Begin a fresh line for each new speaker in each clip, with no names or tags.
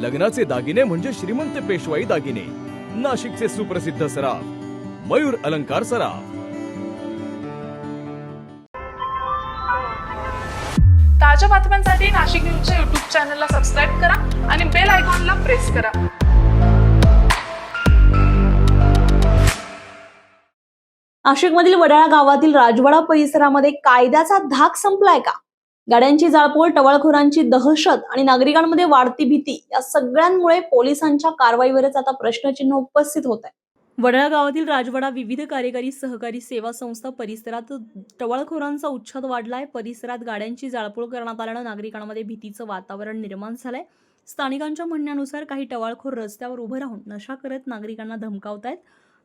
लग्नाचे दागिने म्हणजे श्रीमंत पेशवाई दागिने, नाशिकचे सुप्रसिद्ध सराफ मयूर अलंकार सराफ।
ताज्या बातम्यांसाठी नाशिक न्यूजच्या YouTube चॅनलला सबस्क्राईब करा आणि बेल आयकॉनला प्रेस करा।
नाशिकमधील वडाळा गावातील राजवाडा परिसरामध्ये कायद्याचा धाक संपलाय का? गाड्यांची जाळपोळ, टवाळखोरांची दहशत आणि नागरिकांमध्ये वाढती भीती या सगळ्यांमुळे पोलिसांच्या कारवाईवरच आता प्रश्नचिन्ह उपस्थित होत आहे। वडाळा गावातील राजवाडा विविध कार्यकारी सहकारी सेवा संस्था परिसरात टवाळखोरांचा उच्छाद वाढलाय। परिसरात गाड्यांची जाळपोळ करण्यात आल्यानं नागरिकांमध्ये भीतीचं वातावरण निर्माण झालंय। स्थानिकांच्या म्हणण्यानुसार काही टवाळखोर रस्त्यावर उभं राहून नशा करत नागरिकांना धमकावतायत।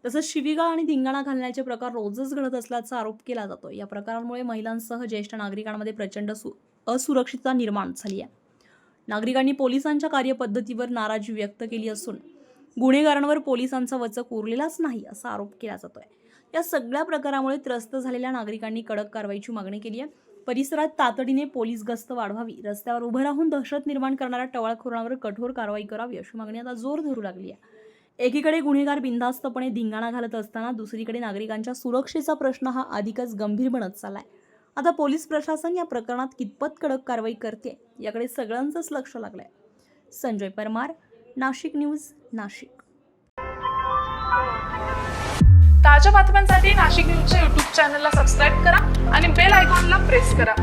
तसंच शिवीगाळ आणि धिंगाणा घालण्याचे प्रकार रोजच घडत असल्याचा आरोप केला जातो। या प्रकारांमुळे महिलांसह ज्येष्ठ नागरिकांमध्ये प्रचंड असुरक्षितता निर्माण झाली आहे। नागरिकांनी पोलिसांच्या कार्यपद्धतीवर नाराजी व्यक्त केली असून गुन्हेगारांवर पोलिसांचा वचक उरलेलाच नाही असा आरोप केला जातोय। या सगळ्या प्रकारामुळे त्रस्त झालेल्या नागरिकांनी कडक कारवाईची मागणी केली आहे। परिसरात तातडीने पोलीस गस्त वाढवावी, रस्त्यावर उभं राहून दहशत निर्माण करणाऱ्या टवाळखोरांवर कठोर कारवाई करावी अशी मागणी आता जोर धरू लागली आहे। एकीकडे गुन्हेगार बिनधास्तपणे धिंगाणा घालत असताना दुसरीकडे नागरिकांच्या सुरक्षेचा प्रश्न हा अधिकच गंभीर बनत चाललाय। आता पोलीस प्रशासन या प्रकरणात कितपत कडक कारवाई करते याकडे सगळ्यांचंच लक्ष लागलंय। संजय परमार, नाशिक न्यूज, नाशिक।
ताज्या बातम्यांसाठी नाशिक न्यूजच्या YouTube चॅनलला सबस्क्राईब करा आणि बेल आयकॉनला प्रेस करा।